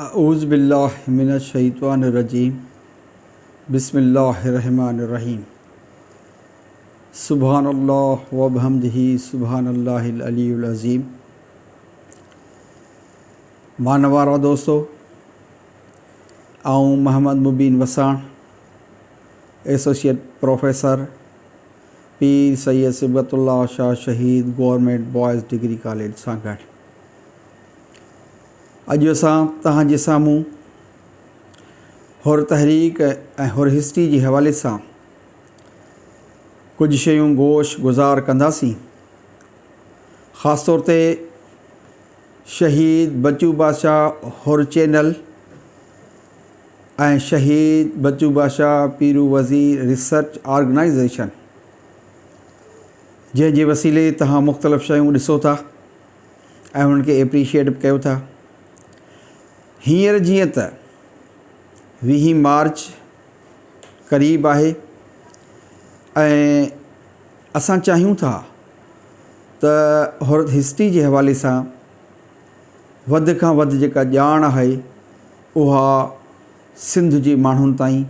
अऊज़ु बिल्लाहि मिनश शैतानिर रजीम बिस्मिल्लाहिर रहमानिर रहीम सुब्हानल्लाह व बिहम्दिही सुब्हानल्लाहिल अलीयुल अज़ीम। मानवारा दोस्तों, आऊँ मोहम्मद मुबीन वसाण, एसोसिएट प्रोफेसर पीर सैयद सिबगतुल्लाह शाह शहीद गवर्नमेंट बॉयज़ डिग्री कॉलेज सां अॼु असां तव्हांजे साम्हूं हुर तहरीक ऐं हुर हिस्ट्री जे हवाले सां कुझु शयूं गोश गुज़ार कंदासीं। ख़ासि तौर ते शहीद बच्चू बादशाह हुर चैनल ऐं शहीद बच्चू बादशाह पीरू वज़ीर रिसर्च ऑर्गेनाइज़ेशन जंहिंजे वसीले तव्हां मुख़्तलिफ़ शयूं ॾिसो था ऐं उन्हनि खे एप्रीशिएट बि कयो था। हींअर जीअं त 20 मार्च क़रीब आहे ऐं असां चाहियूं था त हुर हिस्ट्री जे हवाले सां वधि खां वधि जेका ॼाण आहे उहा सिंध जे माण्हुनि ताईं,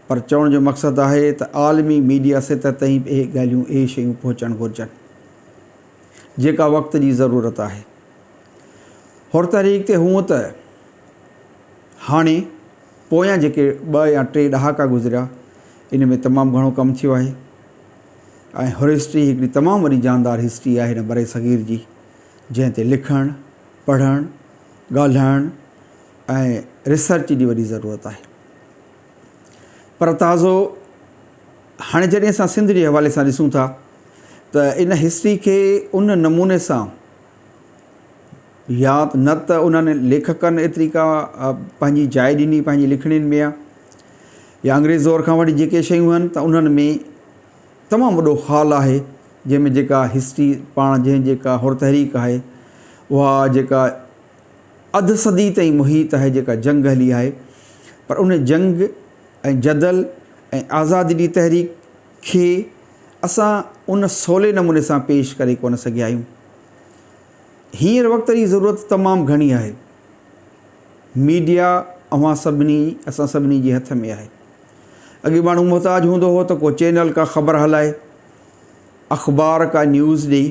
पर चवण जो मक़सदु आहे त आलमी मीडिया सतह ताईं इहे ॻाल्हियूं इहे शयूं पहुचणु घुरिजनि जेका वक़्त जी ज़रूरत आहे। हुर तहरीक ते हूअं त हाणे पोयां जेके 2 या 3 ॾहाका गुज़रिया इन में तमामु घणो कमु थियो आहे ऐं हुर हिस्ट्री हिकिड़ी तमामु वॾी जानदार हिस्ट्री आहे हिन बरे सग़ीर जी, जंहिं ते लिखणु पढ़णु ॻाल्हाइणु ऐं रिसर्च जी वॾी ज़रूरत आहे। पर ताज़ो हाणे जॾहिं असां सिंध जे हवाले सां ॾिसूं था त इन हिस्ट्री खे उन नमूने सां या न त उन्हनि लेखकनि एतिरी का पंहिंजी जाइ ॾिनी पंहिंजी लिखणियुनि में या अंग्रेज़ दौर खां वठी जेके शयूं आहिनि त उन्हनि में तमामु वॾो हाल आहे जंहिंमें जेका हिस्ट्री पाण जंहिं जेका हुर तहरीक आहे उहा जेका अधु सदी ताईं मुहित आहे, जेका जंग हली आहे, पर उन जंग ऐं जदल ऐं आज़ादी जी तहरीक खे असां उन सवले नमूने सां पेश करे कोन सघिया आहियूं। हींअर वक़्त जी ज़रूरत तमामु घणी आहे। मीडिया असां सभिनी जे हथ में आहे। अॻे माण्हू मुहताज हूंदो हो त को चैनल का ख़बर हलाए, अख़बार का न्यूज़ ॾे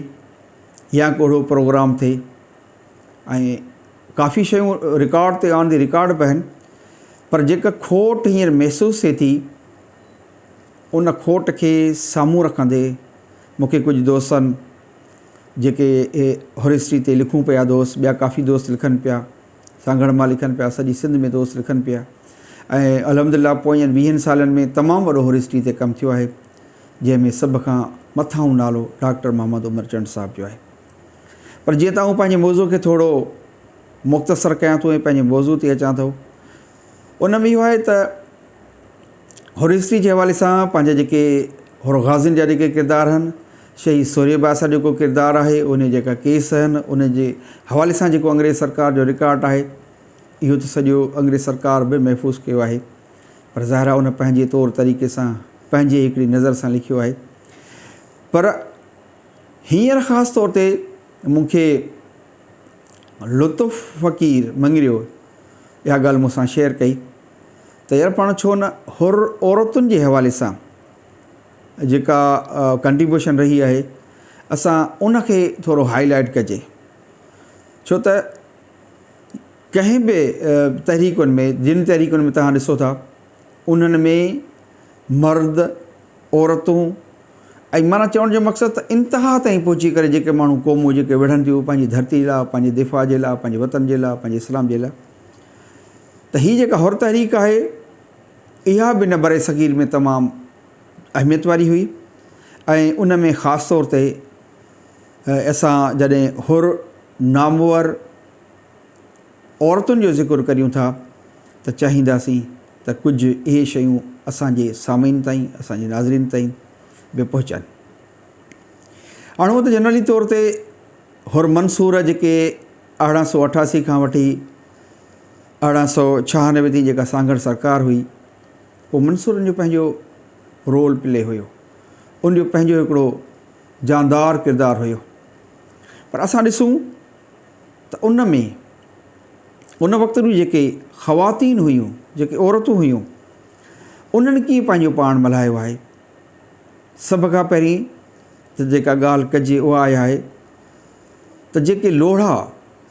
या कोड़ो प्रोग्राम थिए ऐं काफ़ी शयूं रिकॉर्ड ते ऑन द रिकॉर्ड बि आहिनि, पर जेका खोट हींअर महसूसु थिए थी उन खोट खे साम्हूं रखंदे मूंखे कुझु दोस्तनि जेके हुर हिस्ट्री ते लिखूं पिया दोस्त, ॿिया काफ़ी दोस्त लिखनि पिया, सांगड़ मां लिखनि पिया, सॼी सिंध में दोस्त लिखनि पिया ऐं अल्हम्दुलिल्लाह पोयनि 20 सालनि में तमामु वॾो हुर हिस्ट्री ते कमु थियो आहे, जंहिंमें सभ खां मथां नालो डॉक्टर मोहम्मद उमर चंद साहिब जो आहे। पर जीअं त आऊं पंहिंजे मौज़ू खे थोरो मुख़्तसर कयां थो ऐं पंहिंजे मौज़ू ते अचां थो, उन में इहो आहे त हुर हिस्ट्री जे हवाले सां पंहिंजा जेके हुर गाज़ियुनि जा जेके किरदार आहिनि, शहीद सूर्यबास सां जेको किरदारु आहे, उन जेका केस आहिनि, उन जे हवाले सां जेको अंग्रेज़ सरकार जो रिकॉर्ड आहे, इहो त सॼो अंग्रेज़ सरकार बि महफ़ूज़ कयो आहे, पर ज़ाहिर आहे उन पंहिंजे तौर तरीक़े सां पंहिंजे हिकिड़ी नज़र सां लिखियो आहे। पर हींअर ख़ासि तौर ते मूंखे लुत्फ़ फ़क़ीर मंगरियो इहा ॻाल्हि मूंसां शेयर कई त यार पाण छो न हुर औरतुनि जे हवाले सां जेका कंट्रीब्यूशन रही आहे असां उनखे थोरो हाईलाइट कजे, छो त कंहिं बि तहरीकुनि में, जिन तहरीकुनि में तव्हां ॾिसो था उन्हनि में मर्द औरतूं ऐं माना चवण जो मक़सदु त इंतिहा ताईं पहुची करे जेके माण्हू क़ौमूं जेके विढ़नि थियूं पंहिंजी धरती लाइ, पंहिंजे दिफ़ा जे लाइ, पंहिंजे वतन जे लाइ, पंहिंजे इस्लाम जे लाइ, त हीअ जेका हुर तहरीक आहे इहा बि न बरे सग़ीर में तमामु अहमियत वारी हुई ऐं उन में ख़ासि तौर ते असां जॾहिं हुर नामवर औरतुनि जो ज़िक्र करियूं था त चाहींदासीं त कुझु इहे शयूं असांजे सामीन ताईं, असांजे नाज़रीन ताईं बि पहुचनि। हाणे हूअं त जनरली तौर ते हुर मंसूर जेके 1888 खां वठी 1896 ताईं जेका सांगड़ सरकार हुई, पोइ मंसूरनि जो पंहिंजो रोल प्ले हुयो, उनजो पंहिंजो हिकिड़ो जानदार किरदारु हुयो। पर असां ॾिसूं त उन में उन वक़्त में जेके ख़वातीन हुयूं, जेके औरतूं हुयूं, उन्हनि कीअं पंहिंजो पाण मल्हायो आहे। सभ खां पहिरीं त जेका ॻाल्हि कजे उहा आहे त जेके लोढ़ा,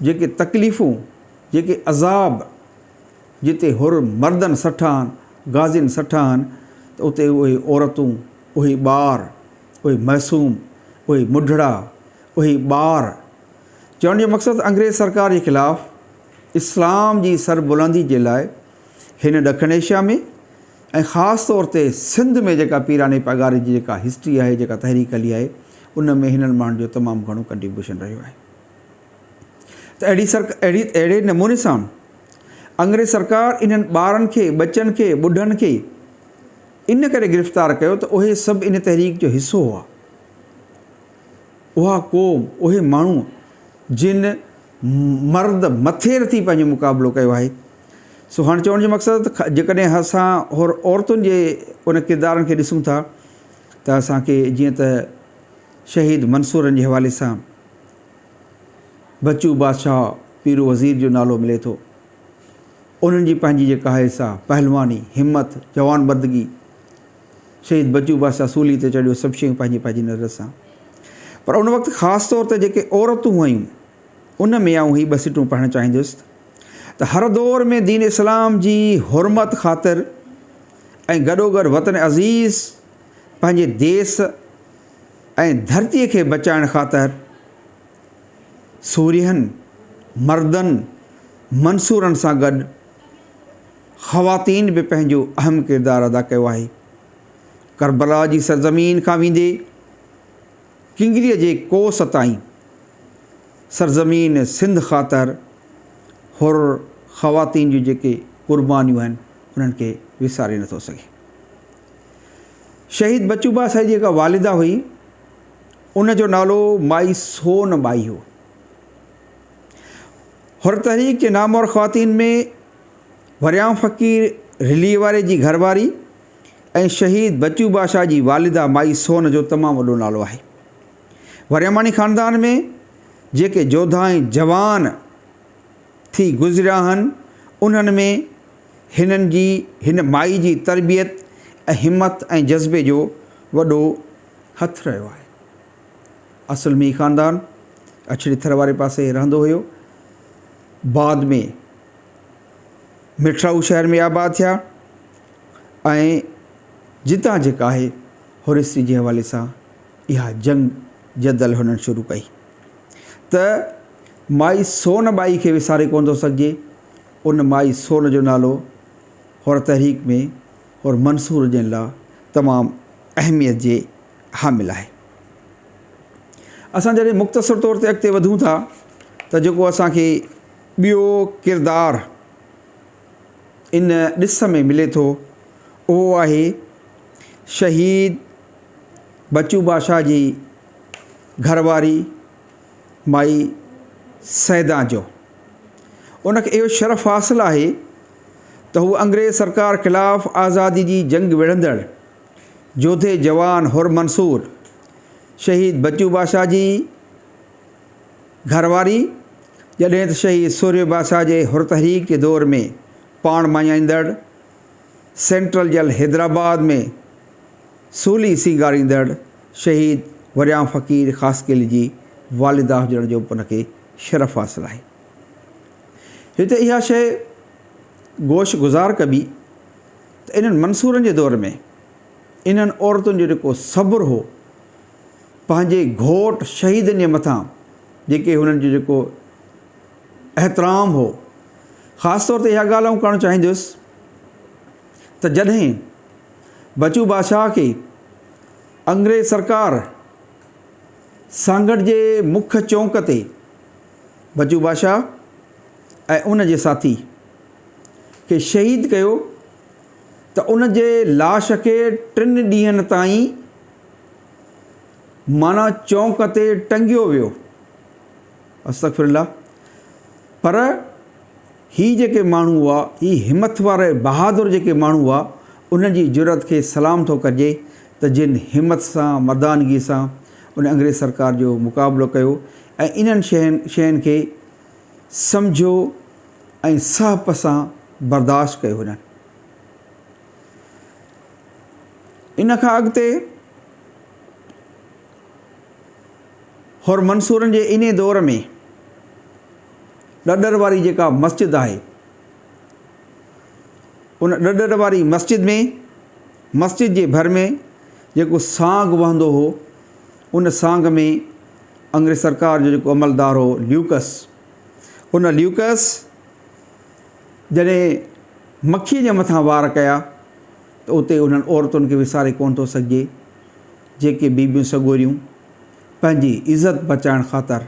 जेके तकलीफ़ूं, जेके अज़ाब जिते हुर मर्दनि सठा आहिनि, गाज़ियुनि सठा आहिनि, त उते उहे औरतूं, उहे ॿार, उहे मासूम, उहे मुढड़ा, उहे ॿार। चवण जो मक़सदु अंग्रेज़ सरकार जे ख़िलाफ़ु इस्लाम जी सरबुलंदी जे लाइ हिन ॾखिण एशिया में ऐं ख़ासि तौर ते सिंध में जेका पीराने पगारे जी जेका हिस्ट्री आहे, जेका तहरीक हली आहे, उन में हिननि माण्हुनि जो तमामु घणो कंट्रीब्यूशन रहियो आहे। त अहिड़े नमूने सां अंग्रेज़ सरकार इन्हनि ॿारनि खे, बचनि खे, ॿुढनि खे इन करे गिरफ़्तार कयो त उहे सभु इन तहरीक जो हिसो हुआ। उहा क़ौम, उहे माण्हू जिन मर्द मथे रथी पंहिंजो मुक़ाबिलो कयो आहे। सो हाणे चवण जो मक़सदु जेकॾहिं असां औरतुनि जे उन किरदारनि खे ॾिसूं था त असांखे जीअं त शहीद मंसूरनि जे हवाले सां बच्चू बादशाह पीरो वज़ीर जो नालो मिले थो। उन्हनि जी पंहिंजी जेका आहे सा पहलवानी, हिम्मत, जवानबंदगी, शहीद बच्चू बादशाह सूली ते चढ़ियो, सभु शयूं पंहिंजी पंहिंजी नज़र सां। पर उन वक़्तु ख़ासि तौर ते जेके औरतूं हुयूं, उन में आऊं हीअ ॿ सिटूं पढ़णु चाहींदुसि त हर दौर में दीन इस्लाम जी हुरमत ख़ातिर ऐं गॾोगॾु वतन अज़ीज़ पंहिंजे देश ऐं धरतीअ खे बचाइण ख़ातिर सूरियनि, मर्दनि, मंसूरनि सां गॾु ख़वातीन बि पंहिंजो अहम किरदारु अदा कयो आहे। करबला जी सरज़मीन खां वेंदे किंगरीअ जे कोस ताईं सरज़मीन सिंध ख़ातिर हुर ख़वातीन जूं जेके क़ुर्बानियूं आहिनि, उन्हनि खे विसारे नथो सघे। शहीद बच्चू बादशाह जी जेका वालिदा हुई, उन जो नालो माई सोन बाई हो। हुर तहरीक जे नामवर ख़वातीन में वरियाम फ़क़ीर रिलीअ वारे जी घरवारी ऐं शहीद बच्चू बादशाह जी वालिदा माई सोन जो तमामु वॾो नालो आहे। वरियामानी ख़ानदान में जेके जोधा ऐं जवान थी गुज़रिया आहिनि, उन्हनि में हिन माई जी तरबियत ऐं हिम्मत ऐं जज़्बे जो वॾो हथु रहियो आहे। असलमी ख़ानदान अछड़ी थर वारे पासे रहंदो हुयो, बाद में मिठराऊ शहर में आबाद थिया ऐं जितां जेका आहे हुरिस्ती जे हवाले सां इहा जंग जदल हुननि शुरू कई त माई सोन बाई खे विसारे कोन थो सघिजे। उन माई सोन जो नालो हुर तहरीक में और मंसूर जन लाइ तमामु अहमियत जे हामिल आहे। असां जॾहिं मुख़्तसर तौर ते अॻिते वधूं था त जेको असांखे ॿियो किरदारु इन ॾिस में मिले थो, उहो आहे शहीद बच्चू बादशाह जी घरवारी माई सैदा जो। उनखे इहो शरफ़ हासिलु आहे त हू अंग्रेज़ सरकार ख़िलाफ़ु आज़ादी जी जंग विढ़ंदड़ जोधे जवान हुर मंसूर शहीद बच्चू बादशाह जी घरवारी, जॾहिं त शहीद सूर्य बादशाह जे हुर तहरीक जे दौर में पाण मञाईंदड़ सेंट्रल जेल हैदराबाद में सूली सींगारींदड़ शहीद वरियाम फ़क़ीर ख़ासकिल जी वालिदा हुजण जो उनखे शरफ़ हासिलु आहे। हिते इहा शइ गोश गुज़ार कबी त इन्हनि मंसूरनि जे दौर में इन्हनि औरतुनि जो जेको सब्र हो, पंहिंजे घोट शहीदनि जे मथां जेके हुननि जो जेको एहतराम हो, ख़ासि तौर ते इहा ॻाल्हि आऊं करणु चाहींदुसि त जॾहिं बच्चू बादशाह खे अंग्रेज़ सरकार सांगड़ जे मुख्य चौंक ते बच्चू बादशाह ऐं उन जे साथी खे शहीद कयो त उन जे लाश खे 3 ॾींहंनि ताईं माना चौंक ते टंगियो वियो। अस्तग़फिरुल्लाह। पर ही जेके माण्हू हुआ, ही हिमत वारे बहादुर जेके माण्हू हुआ, उन्हनि जी जुरत खे सलाम थो कजे त जिन हिमत सां, मर्दानगी सां उन अंग्रेज़ सरकार जो मुक़ाबिलो कयो ऐं इन्हनि शयुनि खे सम्झो ऐं सहप सां बर्दाश्त कयो हुननि। इन खां अॻिते हुर मंसूरनि जे इन दौर में ॾॾर वारी जेका मस्जिद आहे, उन ॾॾर वारी मस्जिद में, मस्जिद जे भर में जेको सांग वहंदो हो, उन सांग में अंग्रेज़ सरकार जो जेको अमलदार हो ल्यूकस, उन ल्यूकस जॾहिं मक्खीअ जे मथां वार कया त उते उन्हनि औरतुनि खे विसारे कोन थो सघिजे, जेके बीबियूं सॻोरियूं पंहिंजी इज़त बचाइण ख़ातिर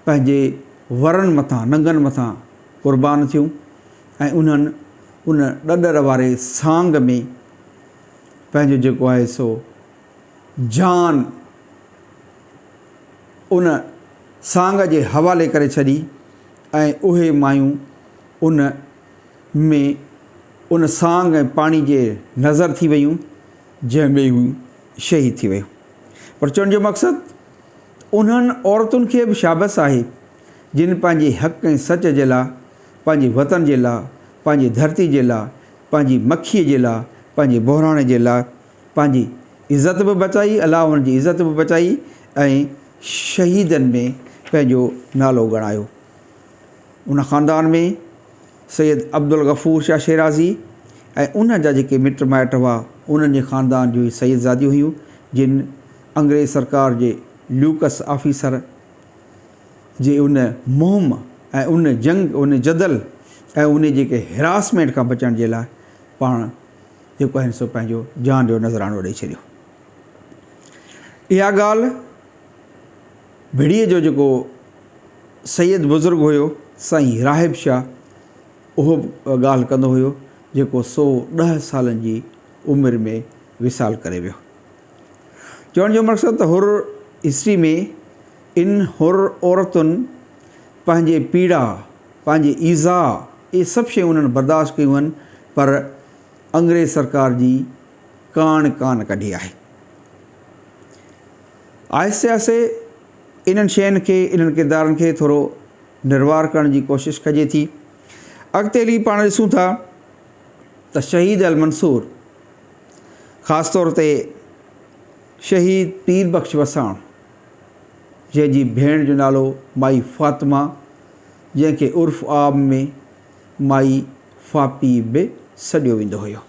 पंहिंजे वरनि मथां, नंगनि मथां क़ुर्बान थियूं ऐं उन्हनि उन ॾॾर वारे सांग में पंहिंजो जेको आहे सो जान उन सांग जे हवाले करे छॾी ऐं उहे मायूं उन में उन सांग ऐं पाणी जे नज़र थी वियूं, जंहिंमें हू शहीद थी वियूं। पर चवण जो मक़सदु उन्हनि औरतुनि खे बि शाबस आहे जिन पंहिंजे हक़ ऐं सच जे लाइ, पंहिंजे वतन जे लाइ, पंहिंजी धरती जे लाइ, पंहिंजी मक्खीअ जे लाइ, पंहिंजे बहिराणे जे लाइ पंहिंजी इज़त बि बचाई, अलाह हुन जी इज़त बि बचाई ऐं शहीदनि में पंहिंजो नालो ॻणायो। उन ख़ानदान में सैयद अब्दुल गफ़ूर शाह शिराज़ी ऐं उन जा जेके मिट माइट हुआ, उन्हनि जे ख़ानदान जूं सैयदज़ादियूं हुयूं जिन अंग्रेज़ सरकार जे ल्यूकस ऑफिसर जे उन मुहिम ऐं उन जंग, उन जदल ऐं उन जेके हिरासमेंट खां बचण जे लाइ पाण जेको आहे सो पंहिंजो जान जो नज़रानो ॾेई छॾियो। इहा ॻाल्हि भिड़ीअ जो जेको सैयद बुज़ुर्ग हुयो साईं राहिब शाह, उहो ॻाल्हि कंदो हुयो जेको 110 सालनि जी उमिरि में विसाल करे वियो। चवण जो मक़सदु त हुर हिस्ट्री में इन हुर औरतुनि पंहिंजे पीड़ा, पंहिंजे ईज़ा, इहे सभु शयूं उन्हनि बर्दाश्त कयूं आहिनि, पर अंग्रेज़ सरकार जी कान कढी आहे। आहिस्ते आहिस्ते इन्हनि शयुनि खे, इन्हनि किरदारनि खे थोरो निर्वार करण जी कोशिशि कजे थी। अॻिते हली पाण ॾिसूं था त शहीद अल मंसूर, ख़ासि तौर ते शहीद पीर बख़्श वसाण, जंहिंजी भेण जो नालो माई फ़ातिमा, जंहिंखे उर्फ़ आम में माई फ़ापी बि सॾियो वेंदो हुयो।